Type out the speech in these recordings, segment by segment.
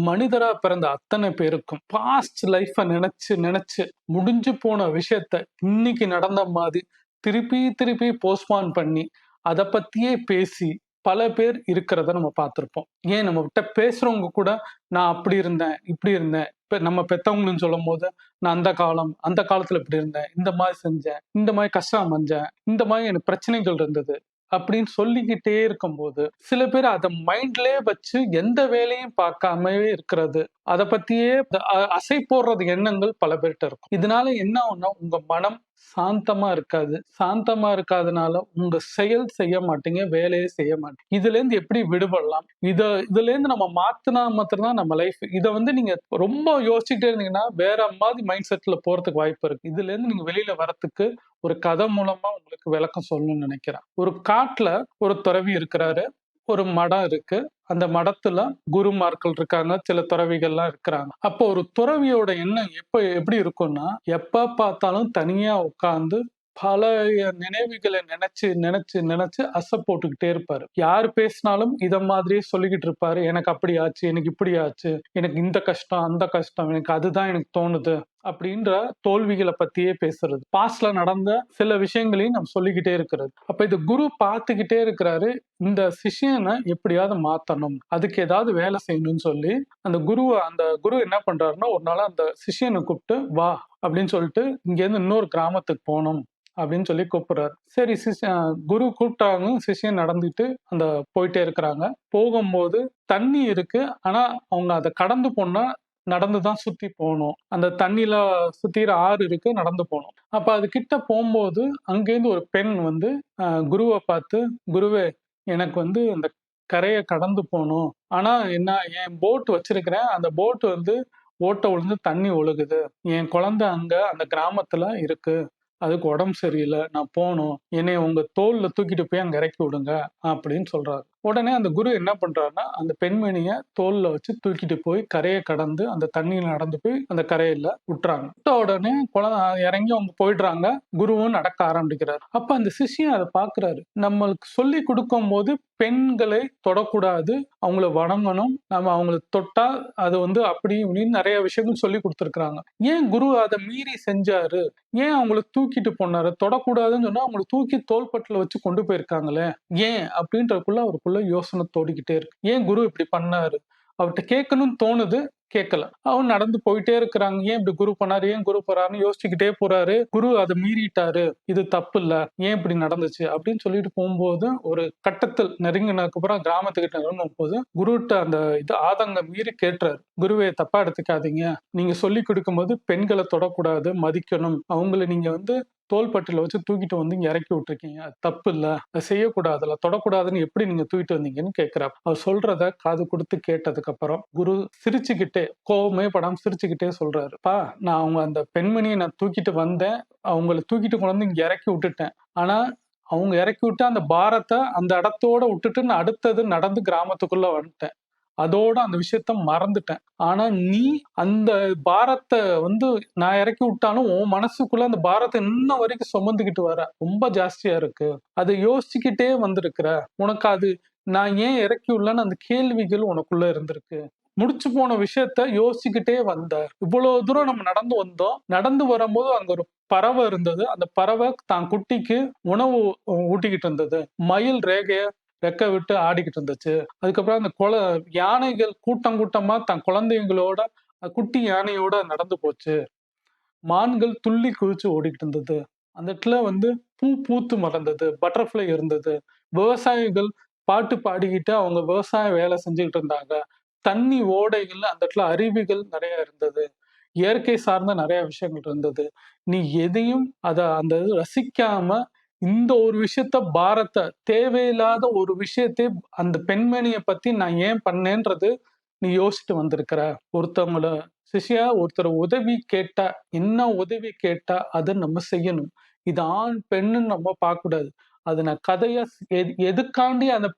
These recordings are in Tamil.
மனிதரா பிறந்த அத்தனை பேருக்கும் பாஸ்ட் லைஃப நினைச்சு நினைச்சு முடிஞ்சு போன விஷயத்த இன்னைக்கு நடந்த மாதிரி திருப்பி திருப்பி போஸ்ட்பான் பண்ணி அதை பத்தியே பேசி பல பேர் இருக்கிறத நம்ம பார்த்திருப்போம். ஏன் நம்ம கிட்ட பேசுறவங்க கூட நான் அப்படி இருந்தேன் இப்படி இருந்தேன், இப்ப நம்ம பெத்தவங்கன்னு சொல்லும் போது நான் அந்த காலத்துல இப்படி இருந்தேன், இந்த மாதிரி செஞ்சேன், இந்த மாதிரி கஷ்டம் செஞ்சேன், இந்த மாதிரி எனக்கு பிரச்சனைகள் இருந்தது அப்படின்னு சொல்லிக்கிட்டே இருக்கும்போது சில பேர் அதை மைண்ட்லயே வச்சு எந்த வேலையும் பார்க்காமவே இருக்கிறது, அதை பத்தியே அசை போடுறது எண்ணங்கள் பல பேர்கிட்ட இருக்கும். இதனால என்ன ஆகும்னா உங்க மனம் சாந்தமா இருக்காது. சாந்தமா இருக்காதனால உங்க செயல் செய்ய மாட்டீங்க, வேலையே செய்ய மாட்டீங்க. இதுல இருந்து எப்படி விடுபடலாம்? இதுல இருந்து நம்ம மாத்தினா மாத்திரம்தான் நம்ம லைஃப். இதை நீங்க ரொம்ப யோசிச்சுட்டே இருந்தீங்கன்னா வேற மாதிரி மைண்ட் செட்ல போறதுக்கு வாய்ப்பு இருக்கு. இதுல இருந்து நீங்க வெளியில வரத்துக்கு ஒரு கதை மூலமா உங்களுக்கு விளக்கம் சொல்லணும்னு நினைக்கிறேன். ஒரு காட்டுல ஒரு துறவி இருக்கிறாரு. ஒரு மடம் இருக்கு. அந்த மடத்துல குருமார்கள் இருக்காங்க, சில துறவிகள்லாம் இருக்கிறாங்க. அப்போ ஒரு துறவியோட எண்ணம் எப்படி இருக்கும்னா, எப்ப பார்த்தாலும் தனியா உட்கார்ந்து பழைய நினைவுகளை நினைச்சு நினைச்சு நினைச்சு அசை போட்டுக்கிட்டே இருப்பாரு. யார் பேசினாலும் இத மாதிரியே சொல்லிக்கிட்டு இருப்பாரு. எனக்கு அப்படி ஆச்சு, எனக்கு இப்படி ஆச்சு, எனக்கு இந்த கஷ்டம் அந்த கஷ்டம், எனக்கு அதுதான் எனக்கு தோணுது அப்படின்ற தோல்விகளை பத்தியே பேசுறது. பாஸ்ட்ல நடந்த சில விஷயங்களையும் நம்ம சொல்லிக்கிட்டே இருக்கிறது. அப்ப இது குரு பார்த்துக்கிட்டே இருக்கிறாரு. இந்த சிஷ்யனை எப்படியாவது மாத்தணும், அதுக்கு ஏதாவது வேலை செய்யணும்னு சொல்லி அந்த குரு என்ன பண்றாருன்னா, ஒரு நாள் அந்த சிஷ்யனை கூப்பிட்டு வா அப்படின்னு சொல்லிட்டு இங்க இருந்து இன்னொரு கிராமத்துக்கு போகணும் அப்படின்னு சொல்லி கூப்பிடுறாரு. சரி, குரு கூப்பிட்டாங்க. சிஷ்யன் நடந்துட்டு அந்த போயிட்டே இருக்கிறாங்க. போகும்போது தண்ணி இருக்கு, ஆனா அவங்க அதை கடந்து போனா நடந்துதான் சுத்தி போகணும். அந்த தண்ணியில சுத்திர ஆறு இருக்கு, நடந்து போகணும். அப்ப அது கிட்ட போகும்போது அங்கேருந்து ஒரு பெண் குருவை பார்த்து, குருவே எனக்கு அந்த கரையை கடந்து போகணும், ஆனா என்ன என் போட் வச்சிருக்கிறேன், அந்த போட் ஓட்ட விழுந்து தண்ணி ஒழுகுது, என் குழந்தை அங்க அந்த கிராமத்துல இருக்கு, அதுக்கு உடம்பு சரியில்லை, நான் போகணும், என்னை உங்க தோல்ல தூக்கிட்டு போய் அங்க இறக்கி விடுங்க அப்படின்னு சொல்றாரு. உடனே அந்த குரு என்ன பண்றாருன்னா, அந்த பெண்மணிய தோல்ல வச்சு தூக்கிட்டு போய் கரையை கடந்து அந்த தண்ணியில நடந்து போய் அந்த கரையில விட்டுறாங்க. விட்ட உடனே குழந்தை இறங்கி அவங்க போயிடுறாங்க. குருவும் நடக்க ஆரம்பிக்கிறார். அப்ப அந்த சிஷ்யன் அதை பாக்குறாரு. நம்மளுக்கு சொல்லி கொடுக்கும் போது பெண்களை தொடக்கூடாது, அவங்கள வணங்கணும், நம்ம அவங்களை தொட்டா அது அப்படி இப்படின்னு நிறைய விஷயங்கள் சொல்லி கொடுத்துருக்காங்க. ஏன் குரு அதை மீறி செஞ்சாரு? ஏன் அவங்களை தூக்கிட்டு போனாரு? தொடக்கூடாதுன்னு சொன்னா அவங்களை தூக்கி தோள்பட்டில வச்சு கொண்டு போயிருக்காங்களே, ஏன் அப்படின்றதுக்குள்ள அவருக்குள்ள யோசனை தோடிக்கிட்டே இருக்கு. ஏன் குரு இப்படி பண்ணாரு? அவர்கிட்ட கேட்கணும்னு தோணுது, கேட்கல. அவன் நடந்து போயிட்டே இருக்கிறாங்க. ஏன் இப்படி குரு பண்ணாரு, ஏன் குரு போறாருன்னு யோசிச்சுக்கிட்டே போறாரு. குரு அதை மீறிட்டாரு, இது தப்பு இல்ல, ஏன் இப்படி நடந்துச்சு அப்படின்னு சொல்லிட்டு போகும்போது ஒரு கட்டத்தில் நெருங்கினதுக்கு அப்புறம் கிராமத்துக்கிட்ட நெருங்கும் போது குருட்ட அந்த ஆதங்கம் மீறி கேட்டுறாரு. குருவே தப்பா எடுத்துக்காதீங்க, நீங்க சொல்லி கொடுக்கும்போது பெண்களை தொடக்கூடாது, மதிக்கணும், அவங்களை நீங்க தோள்பட்டில வச்சு தூக்கிட்டு இங்க இறக்கி விட்டுருக்கீங்க, அது தப்பு இல்ல, அதை செய்யக்கூடாதுல, தொடக்கூடாதுன்னு எப்படி நீங்க தூக்கிட்டு வந்தீங்கன்னு கேட்கிறார். அவர் சொல்றத காது கொடுத்து கேட்டதுக்கு அப்புறம் குரு சிரிச்சுக்கிட்டே, கோவமே படாம சிரிச்சுக்கிட்டே சொல்றாரு, பா நான் அந்த பெண்மணியை நான் தூக்கிட்டு வந்தேன், அவங்களை தூக்கிட்டு கொண்டு இங்க இறக்கி விட்டுட்டேன், ஆனா அவங்க இறக்கி விட்டு அந்த பாரத்தை அந்த இடத்தோட விட்டுட்டு நான் அடுத்தது நடந்து கிராமத்துக்குள்ள வந்துட்டேன், அதோட அந்த விஷயத்த மறந்துட்டேன். ஆனா நீ அந்த பாரத்தை நான் இறக்கி விட்டாலும் உன் மனசுக்குள்ள அந்த பாரத்தை இன்ன வரைக்கும் சுமந்துக்கிட்டு வர ரொம்ப ஜாஸ்தியா இருக்கு, அதை யோசிச்சுக்கிட்டே வந்திருக்கிற, உனக்கு அது நான் ஏன் இறக்கி விடலன்னு அந்த கேள்விகள் உனக்குள்ள இருந்திருக்கு, முடிச்சு போன விஷயத்த யோசிச்சுக்கிட்டே வந்த, இவ்வளவு தூரம் நம்ம நடந்து வந்தோம், நடந்து வரும்போது அங்க ஒரு பறவை இருந்தது, அந்த பறவை தான் குட்டிக்கு உணவு ஊட்டிக்கிட்டு இருந்தது, மயில் ரெக்க விட்டு ஆடிக்கிட்டு இருந்துச்சு, அதுக்கப்புறம் அந்த யானைகள் கூட்டம் கூட்டமா தன் குழந்தைங்களோட குட்டி யானையோட நடந்து போச்சு, மான்கள் துள்ளி குதிச்சு ஓடிக்கிட்டு இருந்தது, அந்த இடத்துல பூ பூத்து மலர்ந்தது, பட்டர்ஃப்ளை இருந்தது, விவசாயிகள் பாட்டு பாடிக்கிட்டு அவங்க விவசாய வேலை செஞ்சுக்கிட்டு இருந்தாங்க, தண்ணி ஓடைகள் அந்த இடத்துல அருவிகள் நிறைய இருந்தது, இயற்கை சார்ந்த நிறைய விஷயங்கள் இருந்தது, நீ எதையும் அந்த ரசிக்காம இந்த ஒரு விஷயத்த பாரத்தை தேவையில்லாத ஒரு விஷயத்தை அந்த பெண்மணியை பத்தி நான் ஏன் பண்ணேன்றது நீ யோசிச்சுட்டு வந்திருக்கிற. ஒருத்தர் உதவி கேட்டா, என்ன உதவி கேட்டா அதை நம்ம செய்யணும். இது ஆண் பெண்ணுன்னு நம்ம பார்க்க கூடாது. அது நான் கதையா எதுக்காண்டி அந்த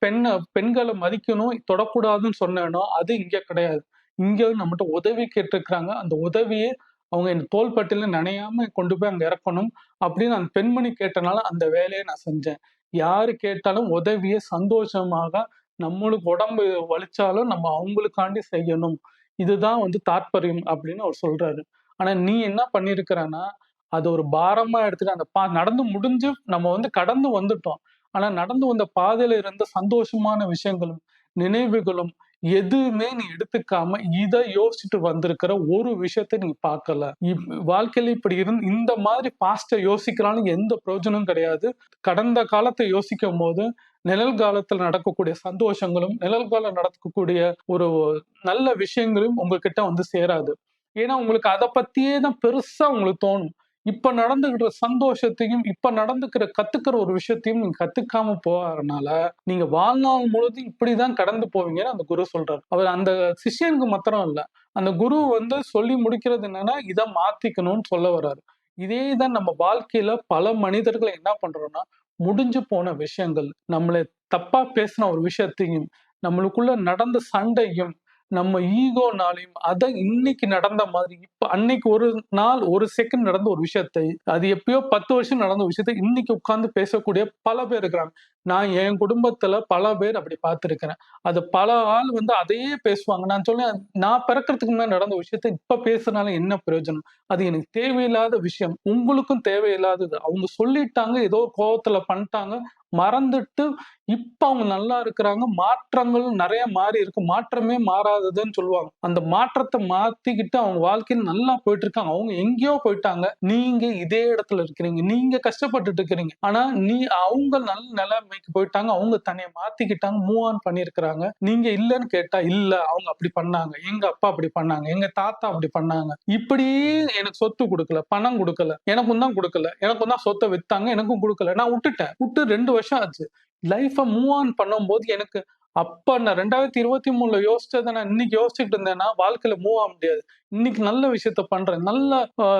பெண்களை மதிக்கணும், தொடக்கூடாதுன்னு சொன்னேனோ அது இங்க கிடையாது. இங்க நம்மகிட்ட உதவி கேட்டிருக்கிறாங்க, அந்த உதவியே அவங்க என் தோள்பட்டில நனையாம கொண்டு போய் அங்க இறக்கணும் அப்படின்னு அந்த பெண்மணி கேட்டனால அந்த வேலையை நான் செஞ்சேன். யாரு கேட்டாலும் உதவியை சந்தோஷமாக, நம்மளுக்கு உடம்பு வலிச்சாலும் நம்ம அவங்களுக்காண்டி செய்யணும். இதுதான் வந்து தாற்பயம் அப்படின்னு அவர் சொல்றாரு. ஆனா நீ என்ன பண்ணியிருக்கிறன்னா, அது ஒரு பாரமா எடுத்துட்டு அந்த நடந்து முடிஞ்சு நம்ம வந்து கடந்து வந்துட்டோம். ஆனா நடந்து வந்த பாதையில இருந்த சந்தோஷமான விஷயங்களும், நினைவுகளும் எதுவுமே நீ எடுத்துக்காம இத யோசிச்சுட்டு வந்திருக்கிற ஒரு விஷயத்த நீ பார்க்கல. வாழ்க்கையில இப்படி இந்த மாதிரி பாஸ்ட்ட யோசிக்கிறான்னு எந்த பிரயோஜனமும் கிடையாது. கடந்த காலத்த யோசிக்கும்போது, நிழல்காலத்துல நடக்கக்கூடிய சந்தோஷங்களும், நிழல்காலம் நடக்கக்கூடிய ஒரு நல்ல விஷயங்களும் உங்ககிட்ட வந்து சேராது. ஏன்னா, உங்களுக்கு அத பத்தியே தான் பெருசா உங்களுக்கு தோணும். இப்ப நடந்துகிற சந்தோஷத்தையும், இப்ப நடந்துக்கிற கத்துக்கிற ஒரு விஷயத்தையும் நீங்க கத்துக்காம போறனால, நீங்க வாழ்நாள் முழுதும் இப்படிதான் கடந்து போவீங்கன்னு அந்த குரு சொல்றாரு. அவர் அந்த சிஷ்யனுக்கு மாத்திரம் இல்ல. அந்த குரு வந்து சொல்லி முடிக்கிறது என்னன்னா, இத மாத்திக்கணும்னு சொல்ல வர்றாரு. இதே தான் நம்ம வாழ்க்கையில பல மனிதர்கள் என்ன பண்றோம்னா, முடிஞ்சு போன விஷயங்கள், நம்மள தப்பா பேசின ஒரு விஷயத்தையும், நம்மளுக்குள்ள நடந்த சண்டையும், நம்ம ஈகோனாலயும் அத இன்னைக்கு நடந்த மாதிரி இப்ப அன்னைக்கு ஒரு நாள், ஒரு செகண்ட் நடந்த ஒரு விஷயத்தை, அது எப்பயோ 10 வருஷம் நடந்த ஒரு விஷயத்த இன்னைக்கு உட்கார்ந்து பேசக்கூடிய பல பேர் இருக்கிறாங்க. நான் என் குடும்பத்துல பல பேர் அப்படி பார்த்திருக்கிறேன். அது பல ஆள் வந்து அதையே பேசுவாங்க. நான் சொல்லுவேன், நான் பிறக்கறதுக்கு முன்னாடி நடந்த விஷயத்த இப்ப பேசுறதுனால என்ன பிரயோஜனம்? அது எனக்கு தேவையில்லாத விஷயம். உங்களுக்கும் தேவையில்லாதது. அவங்க சொல்லிட்டாங்க, ஏதோ கோவத்துல பண்ணிட்டாங்க. மறந்துட்டு இப்ப அவங்க நல்லா இருக்கிறாங்க. மாற்றங்கள் நெறைய மாறி இருக்கு. மாற்றமே மாறாததுன்னு சொல்லுவாங்க. அந்த மாற்றத்த மாத்திக்கிட்டு அவங்க வாழ்க்கையில நல்லா போயிட்டு இருக்காங்க. அவங்க எங்கேயோ போயிட்டாங்க. நீங்க இதே இடத்துல இருக்கிறீங்க. நீங்க கஷ்டப்பட்டுட்டு இருக்கிறீங்க. ஆனா அவங்க நல்ல நிலைமைக்கு போயிட்டாங்க. அவங்க தன்னைய மாத்திக்கிட்டாங்க. மூவ் ஆன் பண்ணியிருக்கிறாங்க. நீங்க இல்லன்னு கேட்டா, இல்ல அவங்க அப்படி பண்ணாங்க. எங்க அப்பா அப்படி பண்ணாங்க. எங்க தாத்தா அப்படி பண்ணாங்க. இப்படியே எனக்கு சொத்து குடுக்கல, பணம் குடுக்கல. எனக்கும் தான் குடுக்கல. எனக்கும் தான் சொத்த வித்தாங்க. எனக்கும் குடுக்கல. நான் உட்டுட்டேன். உட்டு 2 வருஷம் ஆச்சு. லைஃப மூவ் ஆன் பண்ணும்போது எனக்கு அப்ப நான் 2023ல யோசிச்சத நான் இன்னைக்கு யோசிச்சுட்டு இருந்தேன்னா, வாழ்க்கையில மூவ் ஆக முடியாது. இன்னைக்கு நல்ல விஷயத்த பண்றேன். நல்ல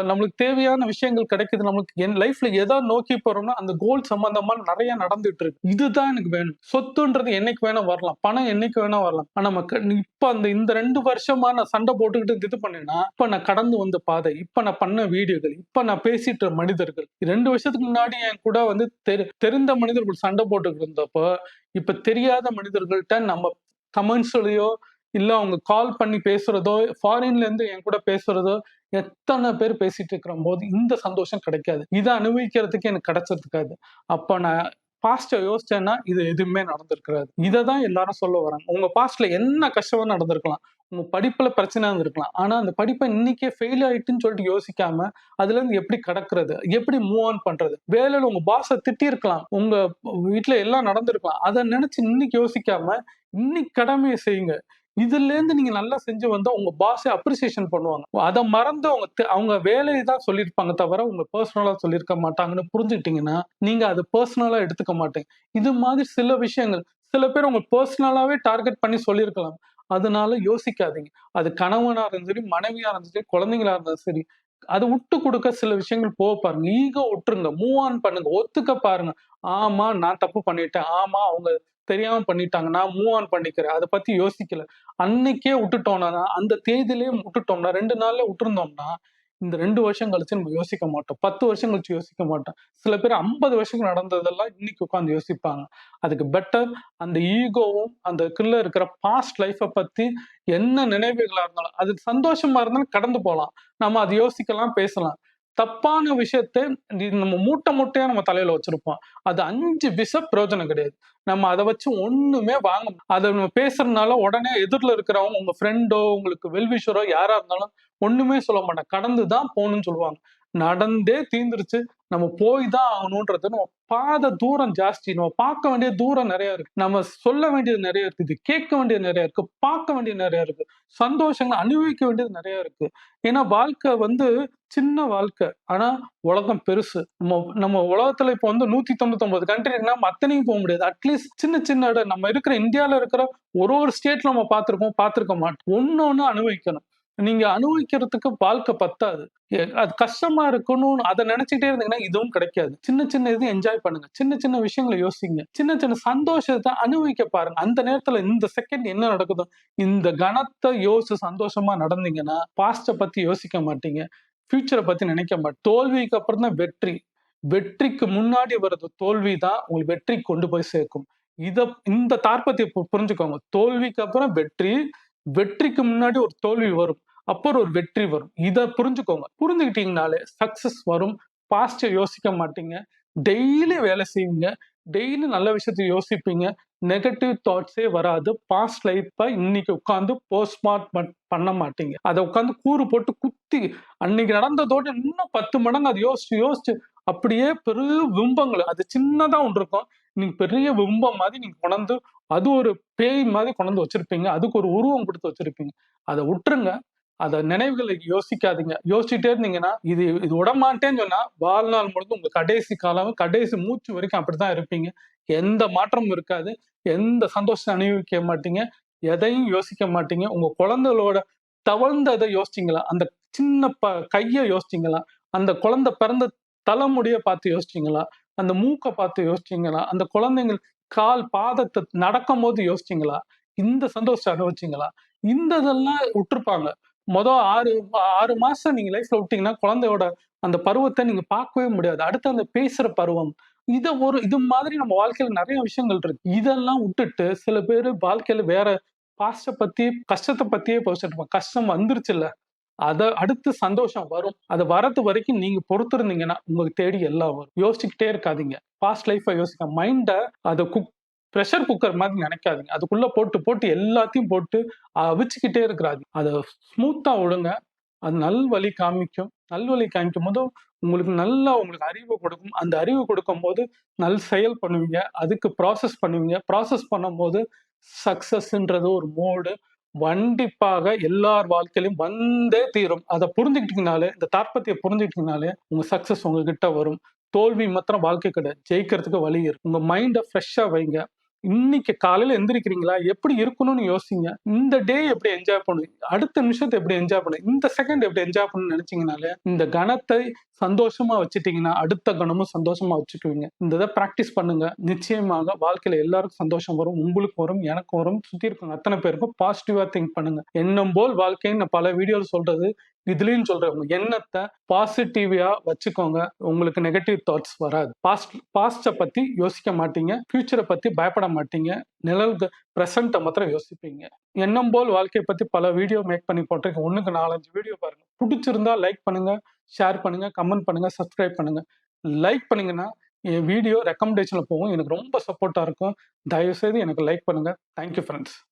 நம்மளுக்கு தேவையான விஷயங்கள் கிடைக்குது. நம்மளுக்கு என் லைஃப்ல எத நோக்கி போறோம்னா, அந்த கோல் சம்பந்தமா நெறைய நடந்துட்டு இருக்கு. இதுதான் எனக்கு வேணும். சொத்துன்றது என்னைக்கு வேணா வரலாம். பணம் என்னைக்கு வேணா வரலாம். ஆனா நமக்கு இப்ப இந்த 2 வருஷமா நான் சண்டை போட்டுக்கிட்டு இது பண்ணேன்னா, இப்ப நான் கடந்து வந்த பாதை, இப்ப நான் பண்ண வீடியோகள், இப்ப நான் பேசிட்ட மனிதர்கள், 2 வருஷத்துக்கு முன்னாடி என் கூட வந்து தெரிந்த மனிதர்கள் சண்டை போட்டுக்கிட்டு இருந்தப்போ, இப்ப தெரியாத மனிதர்கள்ட்ட நம்ம கமெண்ட்ஸ்லயோ, இல்ல அவங்க கால் பண்ணி பேசுறதோ, ஃபாரின்ல இருந்து என் கூட பேசுறதோ, எத்தன பேர் பேசிட்டு இருக்கிறம்போது, இந்த சந்தோஷம் கிடைக்காது. இத அனுபவிக்கிறதுக்கு எனக்கு கிடைச்சிருக்காது. அப்ப நான் பாஸ்ட்ட யோசிச்சேன்னா, இது எதுவுமே நடந்திருக்காது. இததான் எல்லாரும் சொல்ல வராங்க. உங்க பாஸ்ட்ல என்ன கஷ்டம் வேணா நடந்திருக்கலாம். உங்க படிப்புல பிரச்சனை இருந்திருக்கலாம். ஆனா, அந்த படிப்ப இன்னைக்கே ஃபெயில் ஆயிட்டுன்னு சொல்லிட்டு யோசிக்காம, அதுலருந்து எப்படி கடக்குறது? எப்படி மூவ் ஆன் பண்றது? வேலையில உங்க பாஸ திட்டியிருக்கலாம். உங்க வீட்ல எல்லாம் நடந்திருக்கலாம். அத நினைச்சு இன்னைக்கு யோசிக்காம, இன்னைக்கு கடமைய செய்யுங்க. இதுலேருந்து நீங்க நல்லா செஞ்சு வந்தா உங்க பாஸே அப்ரிசியேஷன் பண்ணுவாங்க. அத மறந்து அவங்க வேலைய தான் சொல்லியிருப்பாங்க தவிர, உங்க பெர்சனலா சொல்லியிருக்க மாட்டாங்கன்னு புரிஞ்சுக்கிட்டீங்கன்னா, நீங்க அத பெர்சனலா எடுத்துக்க மாட்டீங்க. இது மாதிரி சில விஷயங்கள், சில பேர் உங்க பெர்சனலாவே டார்கெட் பண்ணி சொல்லியிருக்கலாம். அதனால யோசிக்காதீங்க. அது கணவனா இருந்தாலும் சரி, மனைவியா இருந்தாலும் சரி, குழந்தைங்களா இருந்தாலும் சரி. அத விட்டு குடுக்க சில விஷயங்கள் போக பாருங்க. ஈகோ விட்டுருங்க. மூவ் ஆன் பண்ணுங்க. ஒத்துக்க பாருங்க. ஆமா, நான் தப்பு பண்ணிட்டேன். ஆமா, அவங்க தெரியாம பண்ணிட்டாங்க. நான் மூவ் ஆன் பண்ணிக்கிறேன். அத பத்தி யோசிக்கல. அன்னைக்கே விட்டுட்டோம்னா, அந்த தேதியிலேயே விட்டுட்டோம்னா, 2 நாள்ல விட்டுருந்தோம்னா, இந்த 2 வருஷம் கழிச்சு நம்ம யோசிக்க மாட்டோம். 10 வருஷம் கழிச்சு யோசிக்க மாட்டோம். சில பேர் 50 வருஷம் நடந்ததெல்லாம் இன்னைக்கு உட்கார்ந்து யோசிப்பாங்க. அதுக்கு பெட்டர் அந்த ஈகோவும், அந்த க்குள்ள இருக்கிற பாஸ்ட் லைஃப்ப பத்தி என்ன நினைவுகளா இருந்தாலும், அது சந்தோஷமா இருந்தாலும் கடந்து போலாம். நம்ம அத யோசிக்கலாம், பேசலாம். தப்பான விஷயத்த நம்ம மூட்டை மூட்டையா நம்ம தலையில வச்சிருப்போம். அது 5 பிரயோஜனம் கிடையாது. நம்ம அத வச்சு ஒண்ணுமே அத நம்ம பேசுறதுனால உடனே எதிர்ல இருக்கிறவங்க உங்க ஃப்ரெண்டோ, உங்களுக்கு வெல் விஷரோ யாரா இருந்தாலும் ஒண்ணுமே சொல்ல மாட்டாங்க. கடந்து தான் போணும்னு சொல்லுவாங்க. நடந்தே தீர்ந்துருச்சு. நம்ம போய் தான் ஆகணுன்றது நம்ம பாத தூரம் ஜாஸ்தி. நம்ம பார்க்க வேண்டிய தூரம் நெறைய இருக்கு. நம்ம சொல்ல வேண்டியது நெறைய இருக்குது. கேட்க வேண்டியது நெறைய இருக்கு. பார்க்க வேண்டியது நெறைய இருக்கு. சந்தோஷங்கள அனுபவிக்க வேண்டியது நெறைய இருக்கு. ஏன்னா வாழ்க்கை வந்து சின்ன வாழ்க்கை. ஆனா உலகம் பெருசு. நம்ம நம்ம உலகத்துல இப்ப வந்து 199 கண்ட்ரினா அத்தனையும் போ முடியாது. அட்லீஸ்ட் சின்ன சின்ன இடம் நம்ம இருக்கிற இந்தியால இருக்கிற ஒரு ஸ்டேட்ல நம்ம பார்த்திருப்போம், பார்த்திருக்க மாட்டோம். ஒண்ணு அனுபவிக்கணும். நீங்க அனுபவிக்கிறதுக்கு வாழ்க்கை பத்தாது. அது கஷ்டமா இருக்கணும்னு அத நினைச்சுட்டே இருந்தீங்கன்னா, இதுவும் கிடைக்காது. சின்ன சின்ன இது என்ஜாய் பண்ணுங்க. சின்ன சின்ன விஷயங்கள யோசிங்க. சின்ன சின்ன சந்தோஷத்த அனுபவிக்க பாருங்க. அந்த நேரத்துல இந்த செகண்ட் என்ன நடக்குதோ, இந்த கணத்த யோசிச்சு சந்தோஷமா நடந்தீங்கன்னா, பாஸ்ட்ட பத்தி யோசிக்க மாட்டீங்க. ஃபியூச்சர பத்தி நினைக்க தோல்விக்கு அப்புறம் தான் வெற்றி. வெற்றிக்கு முன்னாடி வர்றது தோல்வி தான் உங்களுக்கு வெற்றிக்கு கொண்டு போய் சேர்க்கும். இந்த தார்ப்பத்தை புரிஞ்சுக்கோங்க. தோல்விக்கு அப்புறம் வெற்றி. வெற்றிக்கு முன்னாடி ஒரு தோல்வி வரும். அப்புறம் ஒரு வெற்றி வரும். இத புரிஞ்சுக்கோங்க. புரிஞ்சுக்கிட்டீங்கனாலே சக்சஸ் வரும். பாஸ்ட்ட யோசிக்க மாட்டீங்க. டெய்லி வேலை செய்வீங்க. டெய்லி நல்ல விஷயத்த யோசிப்பீங்க. நெகட்டிவ் தாட்ஸே வராது. பாஸ்ட் லைஃப்ப இன்னைக்கு உட்கார்ந்து போஸ்ட்மார்ட்டம் பண்ண மாட்டீங்க. அத உட்கார்ந்து கூறு போட்டு குத்தி, அன்னைக்கு நடந்ததோட இன்னும் 10 மடங்கு அத யோசிச்சு, யோசிச்சு அப்படியே பெரிய பிம்பங்கள் அது சின்னதா ஒண்ணு இருக்கும். நீங்க பெரிய பிம்பம் மாதிரி நீங்க கொணந்து, அது ஒரு பேய் மாதிரி கொண்டு வச்சிருப்பீங்க. அதுக்கு ஒரு உருவம் குடுத்து வச்சிருப்பீங்க. அத உட்டுருங்க. அத நினைவுகள யோசிக்காதீங்க. யோசிச்சுட்டே இருந்தீங்கன்னா, இது இது விடமாட்டேன்னு சொன்னா, வாழ்நாள் முழுதும் உங்க கடைசி காலம், கடைசி மூச்சு வரைக்கும் அப்படித்தான் இருப்பீங்க. எந்த மாற்றமும் இருக்காது. எந்த சந்தோஷம் அனுபவிக்க மாட்டீங்க. எதையும் யோசிக்க மாட்டீங்க. உங்க குழந்தைகளோட தவழ்ந்தத யோசிச்சீங்களா? அந்த சின்ன கைய யோசிச்சீங்களா? அந்த குழந்தை பிறந்த தலைமுடிய பார்த்து யோசிச்சீங்களா? அந்த மூக்க பார்த்து யோசிச்சீங்களா? அந்த குழந்தைங்க கால் பாதத்த நடக்கும்போது யோசிச்சீங்களா? இந்த சந்தோஷத்த அனுபவிச்சீங்களா? இந்த இதெல்லாம் உட்டுருப்பாங்க. மொத 6 மாசம் நீங்க லைஃப்ல விட்டீங்கன்னா, குழந்தையோட அந்த பருவத்த நீங்க பார்க்கவே முடியாது. அடுத்து அந்த பேசுற பருவம். இது மாதிரி நம்ம வாழ்க்கையில நெறைய விஷயங்கள் இருக்கு. இதெல்லாம் உட்டுட்டு சில பேரு வாழ்க்கையில வேற பாஸ்ட்ட பத்தி, கஷ்டத்த பத்தியே பேசிட்டு இருப்பாங்க. கஷ்டம் வந்துருச்சுல்ல, அத அடுத்து சந்தோஷம் வரும். அது வரது வரைக்கும் நீங்க பொறுத்திருந்தீங்கன்னா, உங்களுக்கு தேடி எல்லாம் வரும். யோசிச்சுக்கிட்டே இருக்காதீங்க. பாஸ்ட் லைஃப்ப மைண்ட அத பிரஷர் குக்கர் மாதிரி நெனைக்காதீங்க. அதுக்குள்ள போட்டு, போட்டு எல்லாத்தையும் போட்டு அவிச்சுக்கிட்டே இருக்கிறாதீங்க. அத ஸ்மூத்தா விடுங்க. அது நல்வழி காமிக்கும். நல்வழி காமிக்கும்போது, உங்களுக்கு அறிவு கொடுக்கும். அந்த அறிவு கொடுக்கும்போது, செயல் பண்ணுவீங்க. அதுக்கு ப்ராசஸ் பண்ணுவீங்க. ப்ராசஸ் பண்ணும்போது, சக்சஸ்ன்றது ஒரு மோடு. கண்டிப்பாக எல்லார் வாழ்க்கையிலும் வந்தே தீரும். அத புரிஞ்சுக்கிட்டீங்கனாலே, இந்த தார்ப்பத்திய புரிஞ்சுக்கிட்டீங்கனாலே, உங்க சக்சஸ் உங்ககிட்ட வரும். தோல்வி மாத்திரம் வாழ்க்கை கிடையாது. ஜெயிக்கிறதுக்கு வழி இருக்கு. உங்க மைண்ட ஃப்ரெஷ்ஷா வைங்க. இன்னைக்கு காலையில எந்திரிக்கிறீங்களா? எப்படி இருக்கணும்னு யோசிங்க. இந்த டே எப்படி என்ஜாய் பண்ணணும்? அடுத்த நிமிஷத்த எப்படி என்ஜாய் பண்ணணும்? இந்த செகண்ட் எப்படி என்ஜாய் பண்ணணும்னு நெனச்சீங்கனாலே, இந்த கணத்தை சந்தோஷமா வச்சுட்டீங்கன்னா, அடுத்த கணமும் சந்தோஷமா வச்சுக்குவீங்க. இந்த இத பிராக்டிஸ் பண்ணுங்க. நிச்சயமாக வாழ்க்கையில எல்லாருக்கும் சந்தோஷம் வரும். உங்களுக்கு வரும், எனக்கு வரும். சுத்தி இருக்கவங்க அத்தன பேருக்கும் பாசிட்டிவா திங்க் பண்ணுங்க. எண்ணம் போல் வாழ்க்கைன்னு நான் பல வீடியோல சொல்றது, இதுலயும் சொல்றேன். உங்க எண்ணத்த பாசிட்டிவா வச்சுக்கோங்க. உங்களுக்கு நெகட்டிவ் தாட்ஸ் வராது. பாஸ்ட்ட பத்தி யோசிக்க மாட்டீங்க. ஃபியூச்சர பத்தி பயப்பட மாட்டீங்க. நிழல்க பிரசன்ட்ட மாத்திரம் யோசிப்பீங்க. எண்ணம் போல் வாழ்க்கைய பத்தி பல வீடியோ மேக் பண்ணி போட்டிருக்கேன். 1க்கு 4, 5 வீடியோ பாருங்க. புடிச்சிருந்தா லைக் பண்ணுங்க, ஷேர் பண்ணுங்க, கமெண்ட் பண்ணுங்க, சப்ஸ்கிரைப் பண்ணுங்க. லைக் பண்ணீங்கன்னா, என் வீடியோ ரெக்கமெண்டேஷன்ல போகும். எனக்கு ரொம்ப சப்போர்ட்டா இருக்கும். தயவு செய்து எனக்கு லைக் பண்ணுங்க. Thank you friends.